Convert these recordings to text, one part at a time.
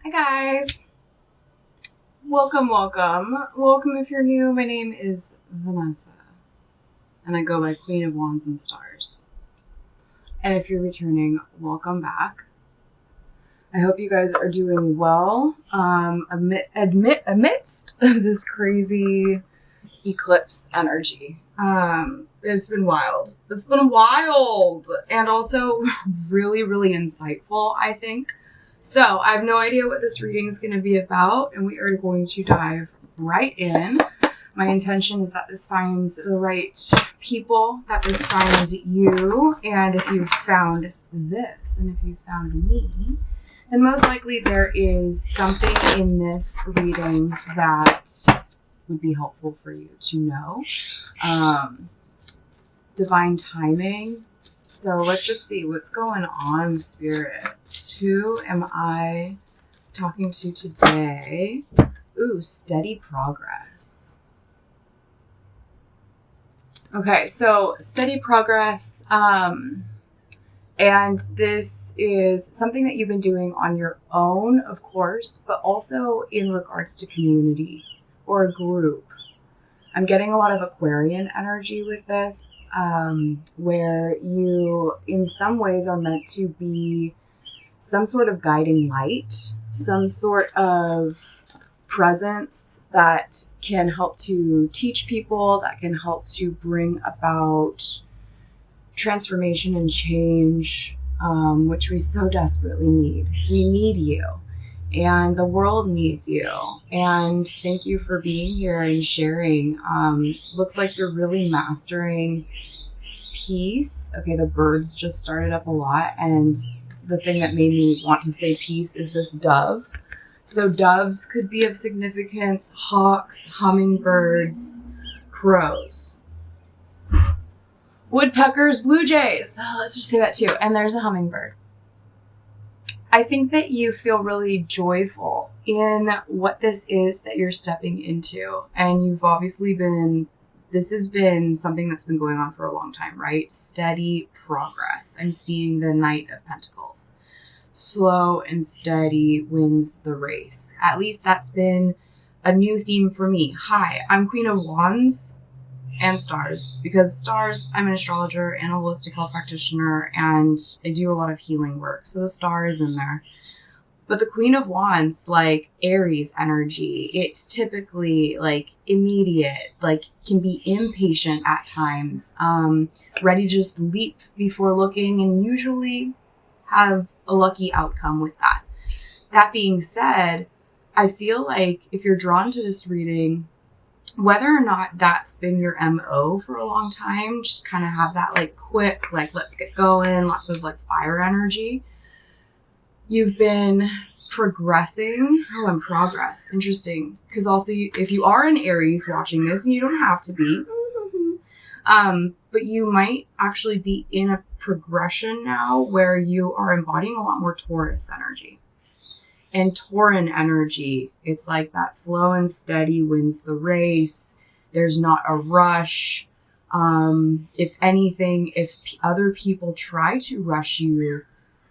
Hi guys, welcome if you're new. My name is Vanessa and I go by Queen of Wands and Stars, and if you're returning, welcome back. I hope you guys are doing well amidst this crazy eclipse energy. It's been wild and also really insightful, I think. So I have no idea what this reading is going to be about, and we are going to dive right in. My intention is that this finds the right people, that this finds you, and if you found this, and if you found me, then most likely there is something in this reading that would be helpful for you to know. Divine timing. So let's just see what's going on, Spirit. Who am I talking to today? Ooh, steady progress. Okay, so steady progress. And this is something that you've been doing on your own, of course, but also in regards to community or a group. I'm getting a lot of Aquarian energy with this, where you, in some ways, are meant to be some sort of guiding light, some sort of presence that can help to teach people, that can help to bring about transformation and change, which we so desperately need. We need you. And the world needs you. And thank you for being here and sharing. Looks like you're really mastering peace. Okay, the birds just started up a lot. And the thing that made me want to say peace is this dove. So doves could be of significance. Hawks, hummingbirds, crows. Woodpeckers, blue jays. Oh, let's just say that too. And there's a hummingbird. I think that you feel really joyful in what this is that you're stepping into. And you've obviously this has been something that's been going on for a long time, right? Steady progress. I'm seeing the Knight of Pentacles. Slow and steady wins the race. At least that's been a new theme for me. Hi, I'm Queen of Wands and Stars, because stars, I'm an astrologer and a holistic health practitioner, and I do a lot of healing work, so the star is in there. But the Queen of Wands, like Aries energy, it's typically like immediate, like can be impatient at times, ready to just leap before looking, and usually have a lucky outcome with that. That being said, I feel like if you're drawn to this reading, whether or not that's been your MO for a long time, just kind of have that like quick, like let's get going, lots of like fire energy. You've been progressing. Oh, and progress. Interesting. Because also if you are an Aries watching this, and you don't have to be, but you might actually be in a progression now where you are embodying a lot more Taurus energy. And Tauran energy, it's like that slow and steady wins the race. There's not a rush. If anything, if other people try to rush you,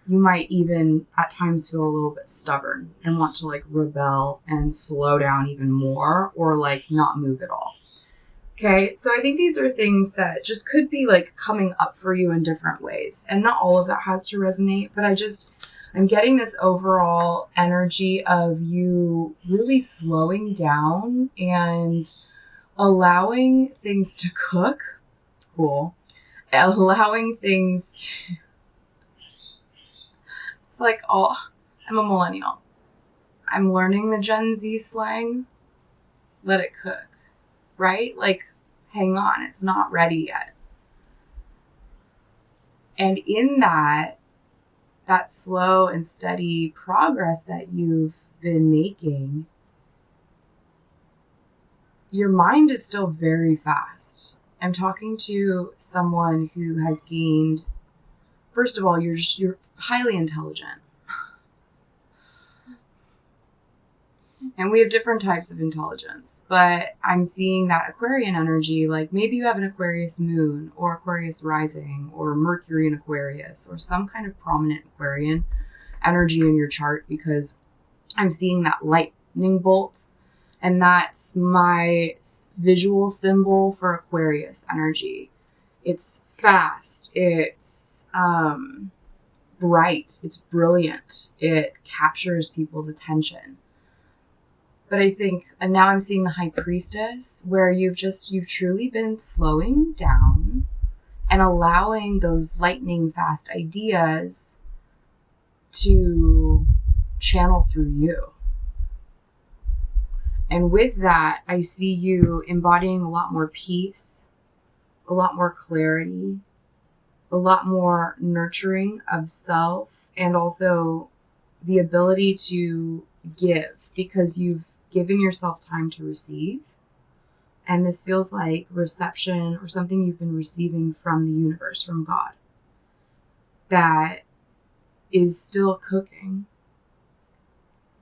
you might even at times feel a little bit stubborn and want to like rebel and slow down even more, or like not move at all. Okay, so I think these are things that just could be like coming up for you in different ways. And not all of that has to resonate, but I'm getting this overall energy of you really slowing down and allowing things to cook. Cool. Allowing things to... It's like, I'm a millennial. I'm learning the Gen Z slang. Let it cook. Right? Like, hang on. It's not ready yet. And in that slow and steady progress that you've been making, your mind is still very fast. I'm talking to someone who has gained, first of all, you're highly intelligent. And we have different types of intelligence, but I'm seeing that Aquarian energy, like maybe you have an Aquarius moon or Aquarius rising or Mercury in Aquarius or some kind of prominent Aquarian energy in your chart, because I'm seeing that lightning bolt, and that's my visual symbol for Aquarius energy. It's fast. It's bright. It's brilliant. It captures people's attention. But I think, and now I'm seeing the High Priestess, where you've truly been slowing down and allowing those lightning fast ideas to channel through you. And with that, I see you embodying a lot more peace, a lot more clarity, a lot more nurturing of self, and also the ability to give, because you've given yourself time to receive. And this feels like reception or something you've been receiving from the universe, from God, that is still cooking,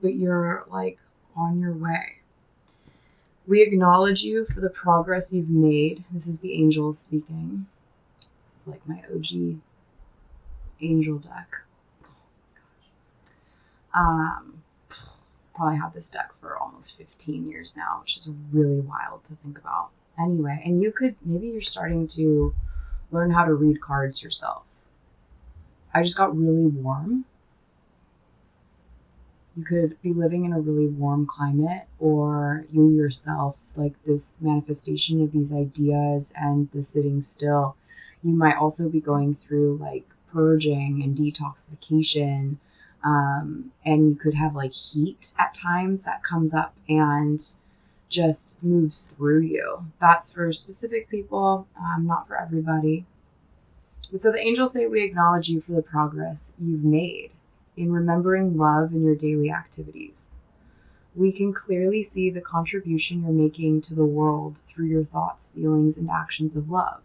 but you're like on your way. We acknowledge you for the progress you've made. This is the angels speaking. This is like my OG angel deck. Probably had this deck for almost 15 years now, which is really wild to think about. Anyway, and maybe you're starting to learn how to read cards yourself. I just got really warm. You could be living in a really warm climate, or you yourself, like this manifestation of these ideas and the sitting still. You might also be going through like purging and detoxification. And you could have like heat at times that comes up and just moves through you. That's for specific people, not for everybody. So the angels say we acknowledge you for the progress you've made in remembering love in your daily activities. We can clearly see the contribution you're making to the world through your thoughts, feelings, and actions of love.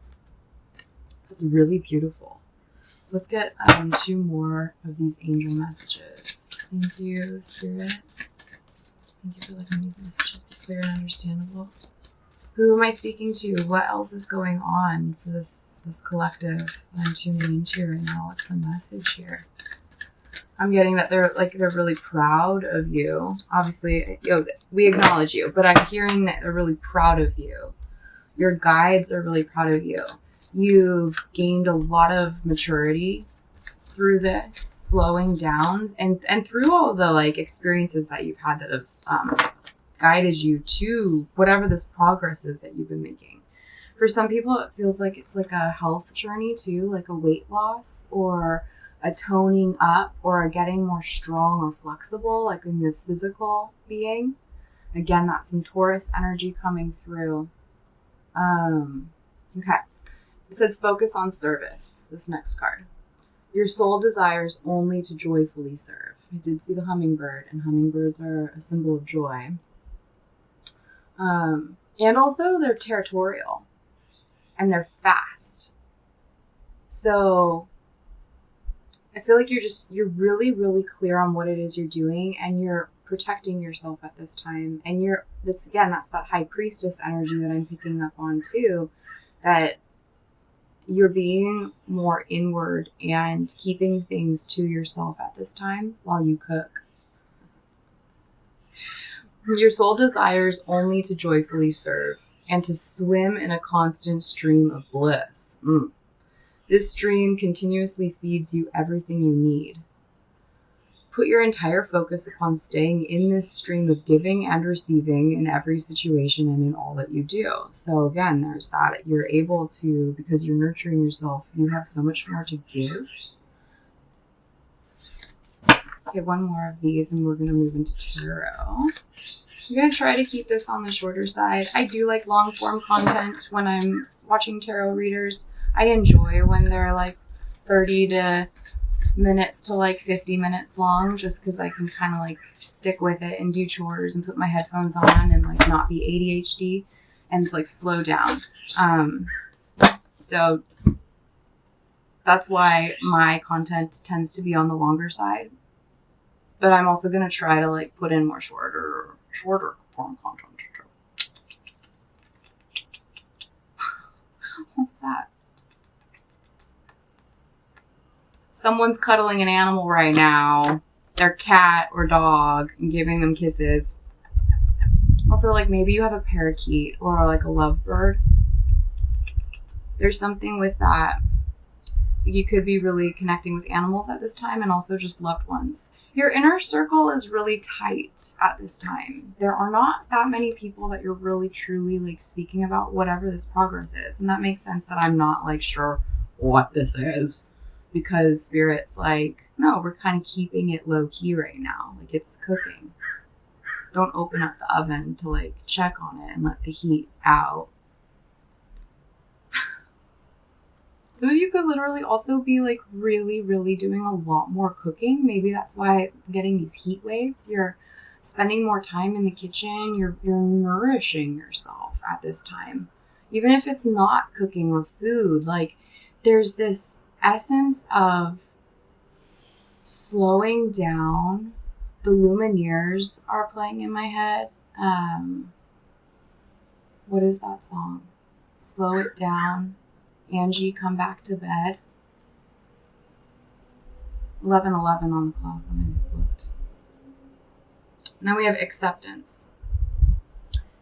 That's really beautiful. Let's get 2 more of these angel messages. Thank you, Spirit. Thank you for letting these messages be clear and understandable. Who am I speaking to? What else is going on for this collective that I'm tuning into right now? What's the message here? I'm getting that they're really proud of you. Obviously, we acknowledge you, but I'm hearing that they're really proud of you. Your guides are really proud of you. You've gained a lot of maturity through this, slowing down, and through all the like experiences that you've had that have guided you to whatever this progress is that you've been making. For some people, it feels like it's like a health journey too, like a weight loss or a toning up or a getting more strong or flexible, like in your physical being. Again, that's some Taurus energy coming through. Okay. It says focus on service, this next card. Your soul desires only to joyfully serve. I did see the hummingbird, and hummingbirds are a symbol of joy. And also they're territorial and they're fast. So I feel like you're really, really clear on what it is you're doing, and you're protecting yourself at this time. And that's that High Priestess energy that I'm picking up on too, that you're being more inward and keeping things to yourself at this time while you cook. Your soul desires only to joyfully serve and to swim in a constant stream of bliss. This stream continuously feeds you everything you need. Put your entire focus upon staying in this stream of giving and receiving in every situation and in all that you do. So again, there's that. You're able to, because you're nurturing yourself, you have so much more to give. Okay, 1 more of these and we're going to move into tarot. I'm going to try to keep this on the shorter side. I do like long form content when I'm watching tarot readers. I enjoy when they're like 30 minutes to like 50 minutes long, just because I can kind of like stick with it and do chores and put my headphones on and like not be ADHD and like slow down. So that's why my content tends to be on the longer side. But I'm also going to try to like put in more shorter form content. What's that? Someone's cuddling an animal right now. their cat or dog and giving them kisses. Also, like, maybe you have a parakeet or like a lovebird. There's something with that. You could be really connecting with animals at this time, and also just loved ones. Your inner circle is really tight at this time. There are not that many people that you're really truly like speaking about whatever this progress is. And that makes sense that I'm not like sure what this is, because Spirit's like, no, we're kind of keeping it low key right now. Like, it's cooking. Don't open up the oven to like check on it and let the heat out. Some of you could literally also be like really, really doing a lot more cooking. Maybe that's why I'm getting these heat waves. You're spending more time in the kitchen. You're nourishing yourself at this time. Even if it's not cooking or food, like there's this essence of slowing down. The Lumineers are playing in my head. What is that song? Slow it down. Angie, come back to bed. 11:11 on the clock when I looked. And then we have acceptance.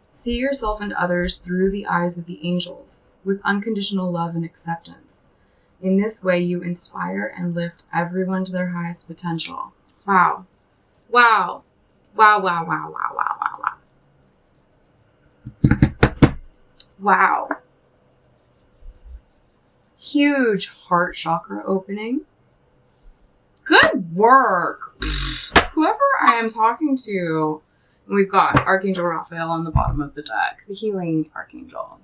See yourself and others through the eyes of the angels with unconditional love and acceptance. In this way, you inspire and lift everyone to their highest potential. Wow. Wow. Wow, wow, wow, wow, wow, wow, wow. Wow. Huge heart chakra opening. Good work. Whoever I am talking to, we've got Archangel Raphael on the bottom of the deck, the healing archangel.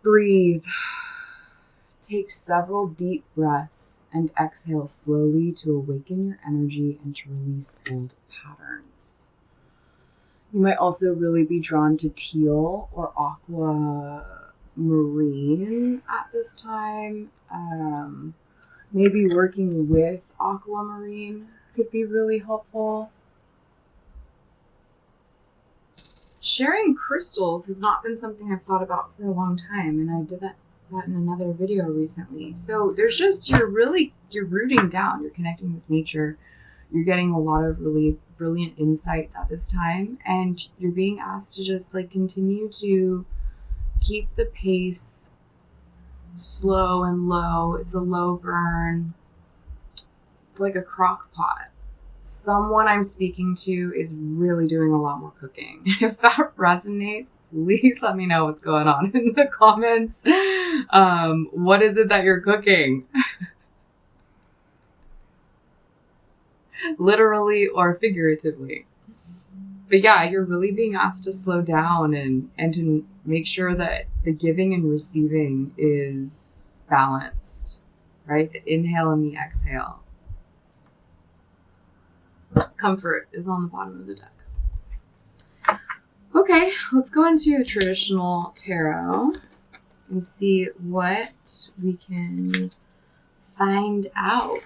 Breathe. Take several deep breaths and exhale slowly to awaken your energy and to release old patterns. You might also really be drawn to teal or aqua marine at this time. Maybe working with aquamarine could be really helpful. Sharing crystals has not been something I've thought about for a long time, and I did that in another video recently. So there's just, you're rooting down, you're connecting with nature, you're getting a lot of really brilliant insights at this time, and you're being asked to just like continue to keep the pace slow and low. It's a low burn. It's like a crock pot. Someone I'm speaking to is really doing a lot more cooking. If that resonates, please let me know what's going on in the comments. What is it that you're cooking? Literally or figuratively. But yeah, you're really being asked to slow down and to make sure that the giving and receiving is balanced, right? The inhale and the exhale. Comfort is on the bottom of the deck. Okay, let's go into the traditional tarot and see what we can find out.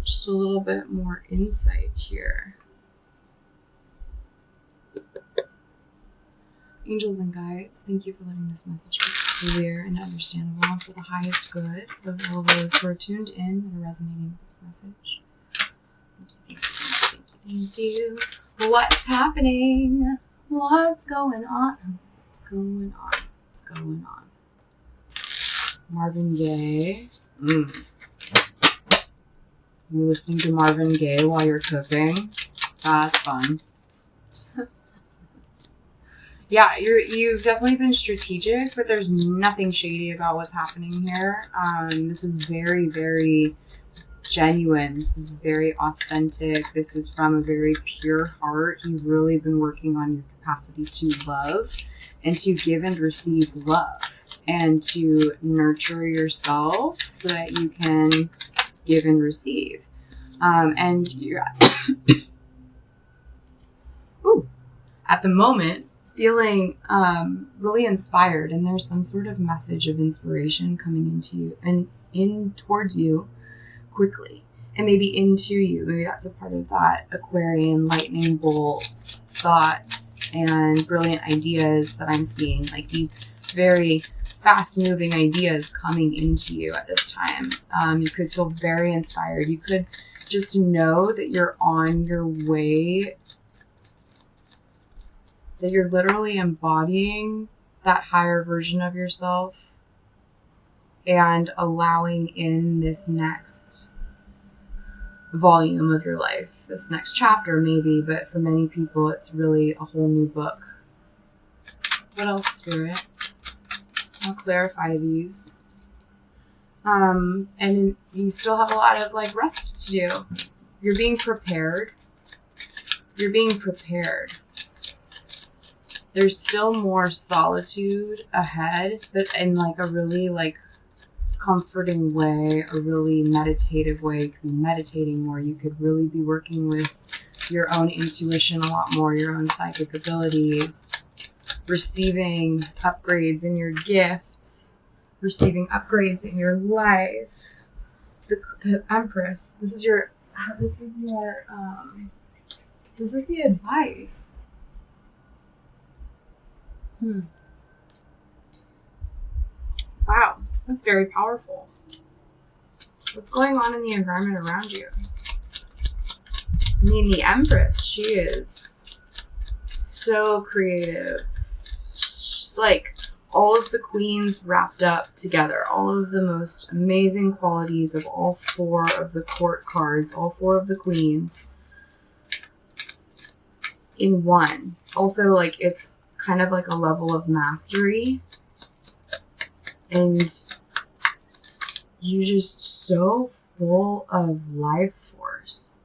Just a little bit more insight here. Angels and guides, thank you for letting this message be clear and understandable and for the highest good of all those who are tuned in and are resonating with this message. Thank you. What's happening? What's going on? What's going on? What's going on? Marvin Gaye. You listening to Marvin Gaye while you're cooking? That's fun. Yeah, you've definitely been strategic, but there's nothing shady about what's happening here. This is very, very genuine. This is very authentic. This is from a very pure heart. You've really been working on your capacity to love and to give and receive love and to nurture yourself so that you can give and receive. And you're at the moment feeling really inspired, and there's some sort of message of inspiration coming into you and in towards you quickly, and maybe into you. Maybe that's a part of that Aquarian lightning bolts, thoughts, and brilliant ideas that I'm seeing, like these very fast moving ideas coming into you at this time. You could feel very inspired. You could just know that you're on your way, that you're literally embodying that higher version of yourself and allowing in this next volume of your life, this next chapter maybe, but for many people it's really a whole new book. What else, Spirit? I'll clarify these. And you still have a lot of like rest to do. You're being prepared. You're being prepared. There's still more solitude ahead, but in like a really like comforting way, a really meditative way. You could be meditating more. You could really be working with your own intuition a lot more, your own psychic abilities, receiving upgrades in your gifts, receiving upgrades in your life. The Empress. This is the advice. Wow, that's very powerful. What's going on in the environment around you? I mean, the Empress, she is so creative. She's like all of the queens wrapped up together, all of the most amazing qualities of all 4 of the court cards, all 4 of the queens in one. Also, like, it's kind of like a level of mastery, and you're just so full of life force,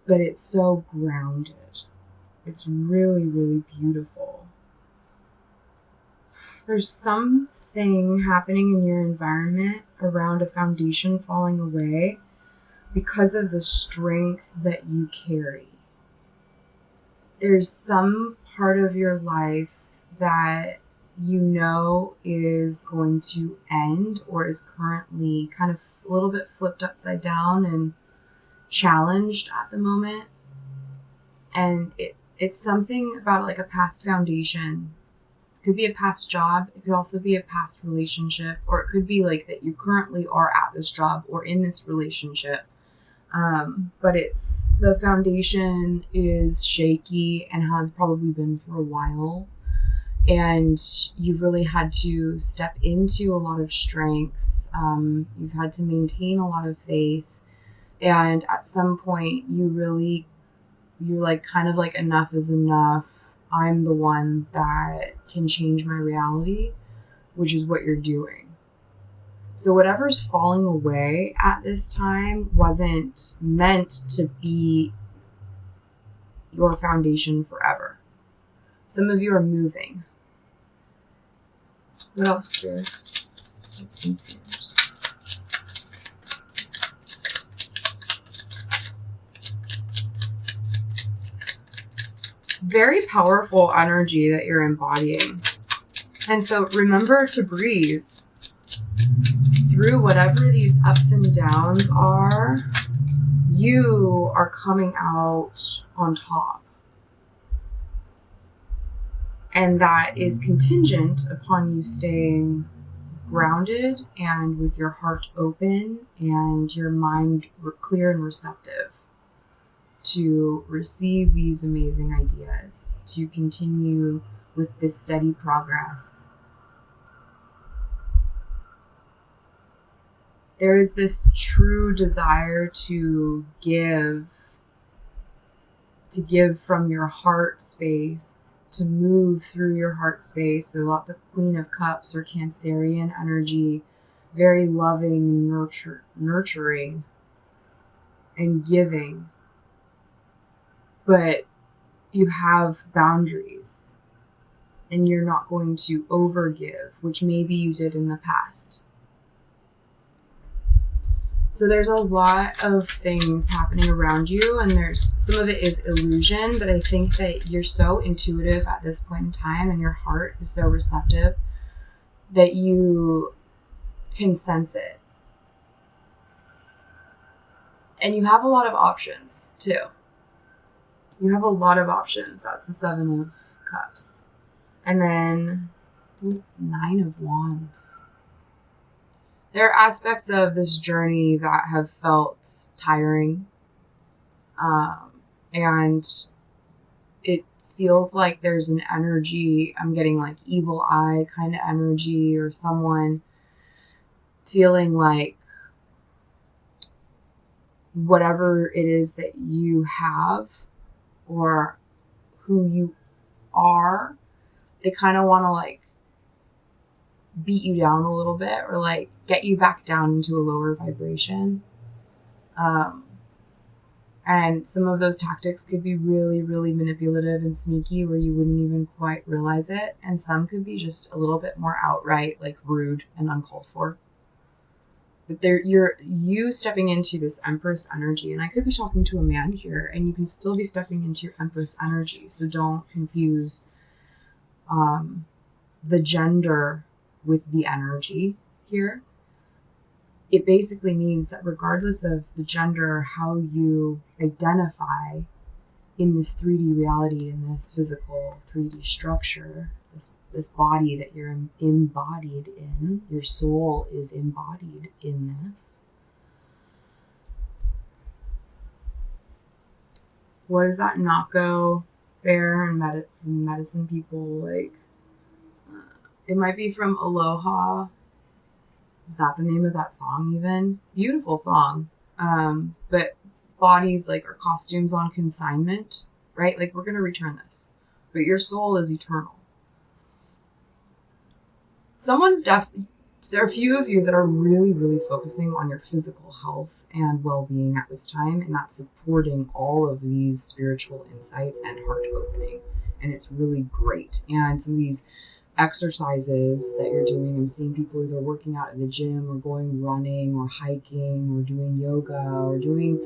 but it's so grounded. It's really, really beautiful. There's something happening in your environment around a foundation falling away because of the strength that you carry. There's some part of your life that you know is going to end or is currently kind of a little bit flipped upside down and challenged at the moment. And it's something about like a past foundation. It could be a past job. It could also be a past relationship, or it could be like that you currently are at this job or in this relationship. But it's the foundation is shaky and has probably been for a while. And you've really had to step into a lot of strength. You've had to maintain a lot of faith. And at some point you're like kind of like, enough is enough. I'm the one that can change my reality, which is what you're doing. So whatever's falling away at this time wasn't meant to be your foundation forever. Some of you are moving. What else, Spirit? Hopes and fears. Very powerful energy that you're embodying. And so remember to breathe through whatever these ups and downs are. You are coming out on top. And that is contingent upon you staying grounded and with your heart open and your mind clear and receptive to receive these amazing ideas, to continue with this steady progress. There is this true desire to give from your heart space, to move through your heart space. So lots of Queen of Cups or Cancerian energy, very loving and nurturing and giving. But you have boundaries and you're not going to overgive, which maybe you did in the past. So there's a lot of things happening around you, and there's some of it is illusion, but I think that you're so intuitive at this point in time and your heart is so receptive that you can sense it. And you have a lot of options too. You have a lot of options. That's the 7 of Cups. And then Ooh, 9 of Wands. There are aspects of this journey that have felt tiring. And it feels like there's an energy, I'm getting like evil eye kind of energy, or someone feeling like whatever it is that you have or who you are, they kind of want to like beat you down a little bit, or like get you back down into a lower vibration. And some of those tactics could be really, really manipulative and sneaky where you wouldn't even quite realize it. And some could be just a little bit more outright, like rude and uncalled for. But you stepping into this Empress energy, and I could be talking to a man here, and you can still be stepping into your Empress energy. So don't confuse the gender with the energy here. It basically means that regardless of the gender or how you identify in this 3D reality, in this physical 3D structure, this body that you're embodied in, your soul is embodied in this. What does that Nako bear and medicine people like? It might be from Aloha. Is that the name of that song even? Beautiful song. But bodies like are costumes on consignment, right? Like we're going to return this. But your soul is eternal. There are a few of you that are really, really focusing on your physical health and well-being at this time. And that's supporting all of these spiritual insights and heart opening. And it's really great. And some of these exercises that you're doing, I'm seeing people either working out at the gym or going running or hiking or doing yoga or doing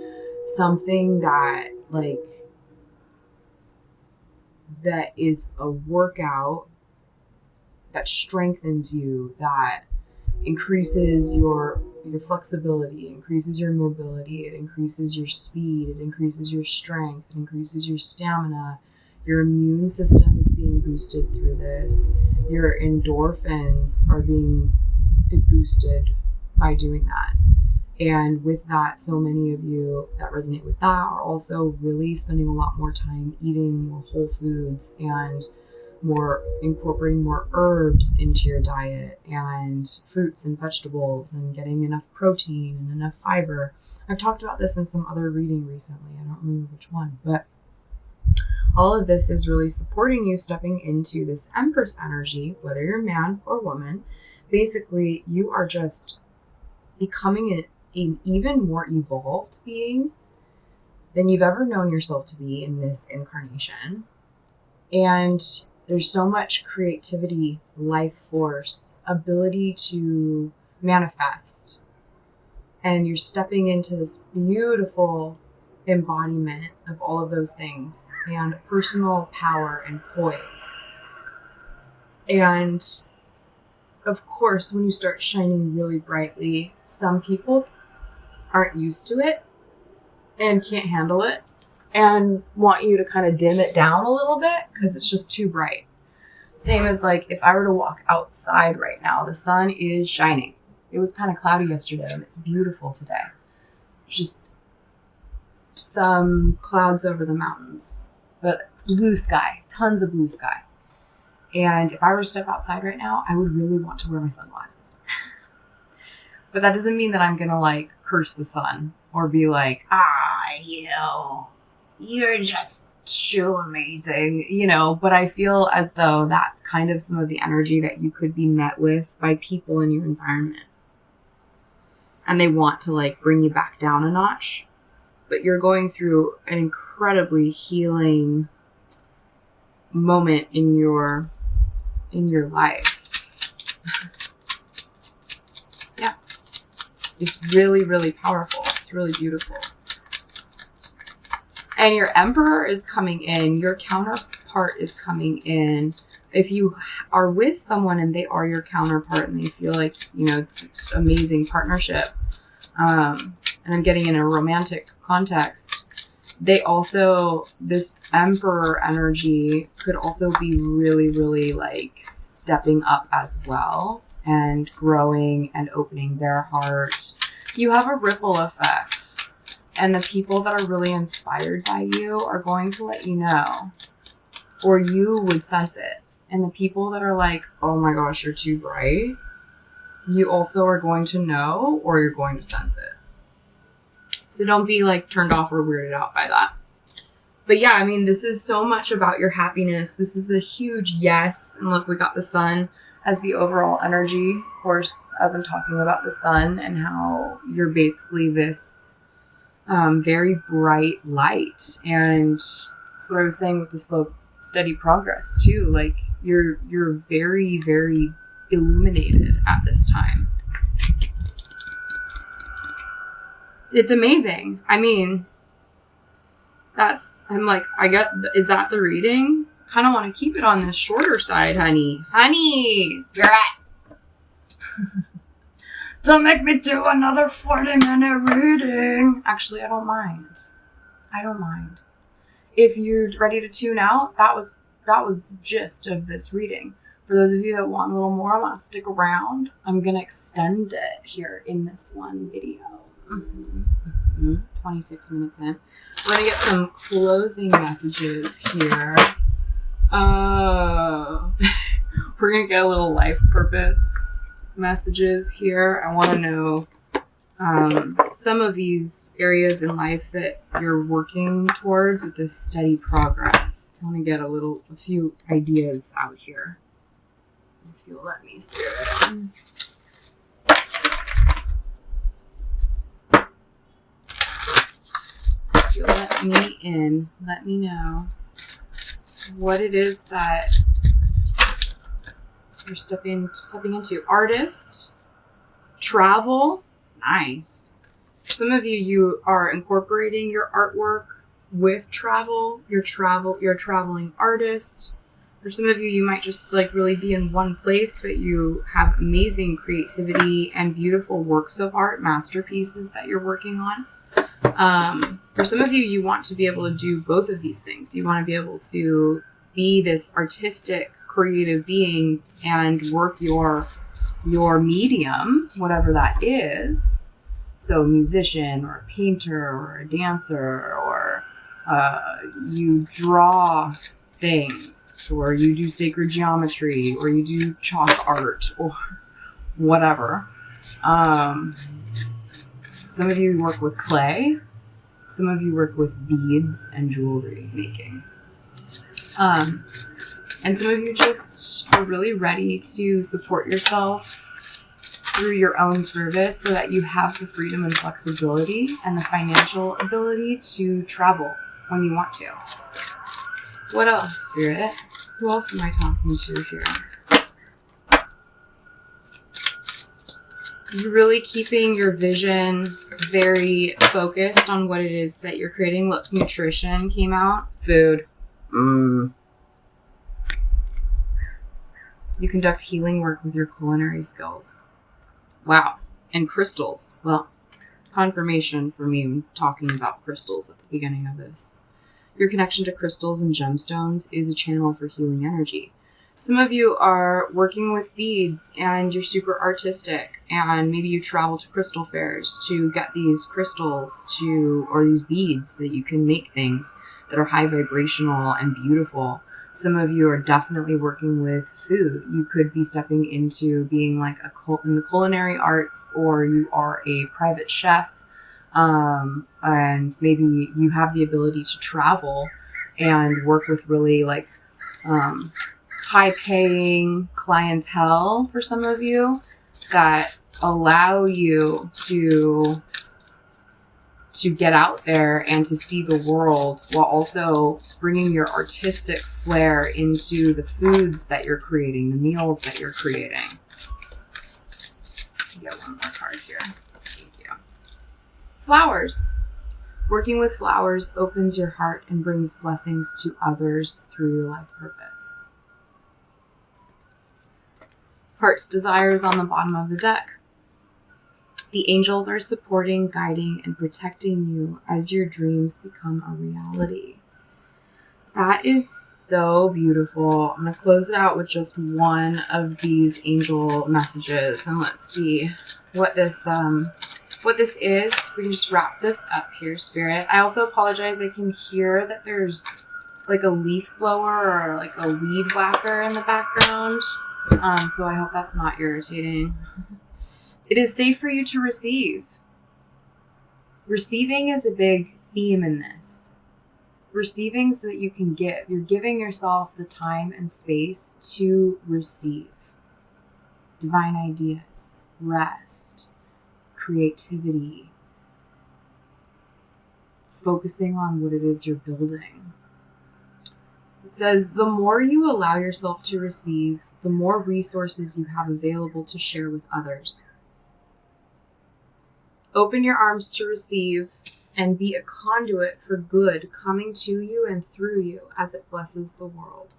something that is a workout that strengthens you, that increases your flexibility, increases your mobility, it increases your speed, it increases your strength, it increases your stamina. Your immune system is being boosted through this. Your endorphins are being boosted by doing that. And with that, so many of you that resonate with that are also really spending a lot more time eating more whole foods and incorporating more herbs into your diet and fruits and vegetables and getting enough protein and enough fiber. I've talked about this in some other reading recently. I don't remember which one, but all of this is really supporting you stepping into this Empress energy, whether you're a man or woman. Basically, you are just becoming an even more evolved being than you've ever known yourself to be in this incarnation. And there's so much creativity, life force, ability to manifest. And you're stepping into this beautiful embodiment of all of those things and personal power and poise. And of course, when you start shining really brightly, some people aren't used to it and can't handle it and want you to kind of dim it down a little bit because it's just too bright. Same as like if I were to walk outside right now, the sun is shining. It was kind of cloudy yesterday and it's beautiful today. It's just some clouds over the mountains, but blue sky, tons of blue sky. And if I were to step outside right now, I would really want to wear my sunglasses. But that doesn't mean that I'm going to like curse the sun or be like, you're just so amazing, but I feel as though that's kind of some of the energy that you could be met with by people in your environment. And they want to like bring you back down a notch. But you're going through an incredibly healing moment in your life. Yeah. It's really, really powerful. It's really beautiful. And your Emperor is coming in. Your counterpart is coming in. If you are with someone and they are your counterpart and they feel like, it's amazing partnership, and I'm getting in a romantic context, this Emperor energy could also be really, really like stepping up as well and growing and opening their heart, you have a ripple effect. And the people that are really inspired by you are going to let you know, or you would sense it. And the people that are like, oh my gosh, you're too bright, you also are going to know, or you're going to sense it. So don't be like turned off or weirded out by that. But yeah, I mean, this is so much about your happiness. This is a huge yes. And look, we got the sun as the overall energy. Of course, as I'm talking about the sun and how you're basically this very bright light. And that's what I was saying with the slow, steady progress too. Like you're very, very illuminated at this time. It's amazing. I mean, I'm like, is that the reading? Kind of want to keep it on the shorter side, honey. Honey, spirit. Don't make me do another 40-minute reading. Actually, I don't mind. If you're ready to tune out, that was the gist of this reading. For those of you that want a little more, want to stick around, I'm going to extend it here in this one video. 26 minutes in. We're going to get some closing messages here. We're going to get a little life purpose messages here. I want to know some of these areas in life that you're working towards with this steady progress. I want to get a few ideas out here. If you'll let me, Spirit. If you'll let me in, let me know what it is that you're stepping into. Artist, travel, nice. For some of you are incorporating your artwork with travel. You're a traveling artist. For some of you might just like really be in one place, but you have amazing creativity and beautiful works of art, masterpieces that you're working on. For some of you want to be able to do both of these things. You want to be able to be this artistic, creative being and work your medium, whatever that is. So musician or a painter or a dancer, or you draw things, or you do sacred geometry, or you do chalk art, or whatever. Some of you work with clay. Some of you work with beads and jewelry making. And some of you just are really ready to support yourself through your own service so that you have the freedom and flexibility and the financial ability to travel when you want to. What else, Spirit? Who else am I talking to here? You're really keeping your vision very focused on what it is that you're creating. Look, nutrition came out. Food. You conduct healing work with your culinary skills. Wow. And crystals. Well, confirmation for me talking about crystals at the beginning of this. Your connection to crystals and gemstones is a channel for healing energy. Some of you are working with beads and you're super artistic, and maybe you travel to crystal fairs to get these crystals or these beads so that you can make things that are high vibrational and beautiful. Some of you are definitely working with food. You could be stepping into being like in the culinary arts, or you are a private chef, and maybe you have the ability to travel and work with really like high-paying clientele for some of you that allow you to get out there and to see the world while also bringing your artistic flair into the foods that you're creating, the meals that you're creating. Get one more card here. Thank you. Flowers. Working with flowers opens your heart and brings blessings to others through your life purpose. Heart's desires on the bottom of the deck. The angels are supporting, guiding, and protecting you as your dreams become a reality. That is so beautiful. I'm going to close it out with just one of these angel messages, and let's see what this is. We can just wrap this up here, Spirit. I also apologize. I can hear that there's like a leaf blower or like a weed whacker in the background. So I hope that's not irritating. It is safe for you to receive. Receiving is a big theme in this. Receiving so that you can give. You're giving yourself the time and space to receive. Divine ideas, rest, creativity, focusing on what it is you're building. It says, the more you allow yourself to receive, the more resources you have available to share with others. Open your arms to receive and be a conduit for good coming to you and through you as it blesses the world.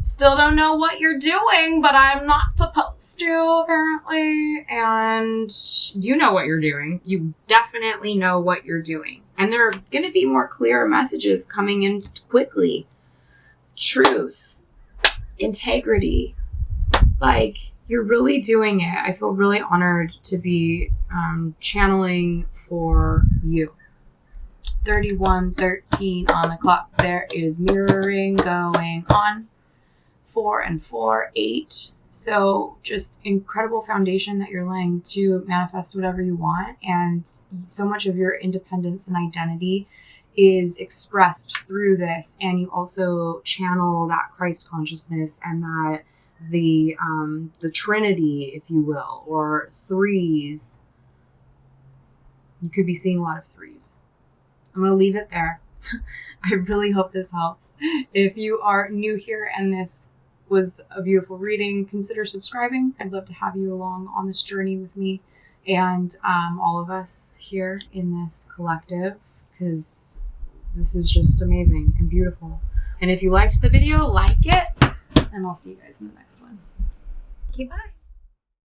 Still don't know what you're doing, but I'm not supposed to, apparently. And you know what you're doing. You definitely know what you're doing. And there are going to be more clear messages coming in quickly. Truth, integrity, like you're really doing it. I feel really honored to be channeling for you. 31:13 on the clock. There is mirroring going on. 4 and 4, 8. So just incredible foundation that you're laying to manifest whatever you want. And so much of your independence and identity is expressed through this. And you also channel that Christ consciousness and that the Trinity, if you will, or threes. You could be seeing a lot of threes. I'm going to leave it there. I really hope this helps. If you are new here and this was a beautiful reading, consider subscribing. I'd love to have you along on this journey with me and all of us here in this collective, because this is just amazing and beautiful. And if you liked the video, like it, and I'll see you guys in the next one. Okay, bye.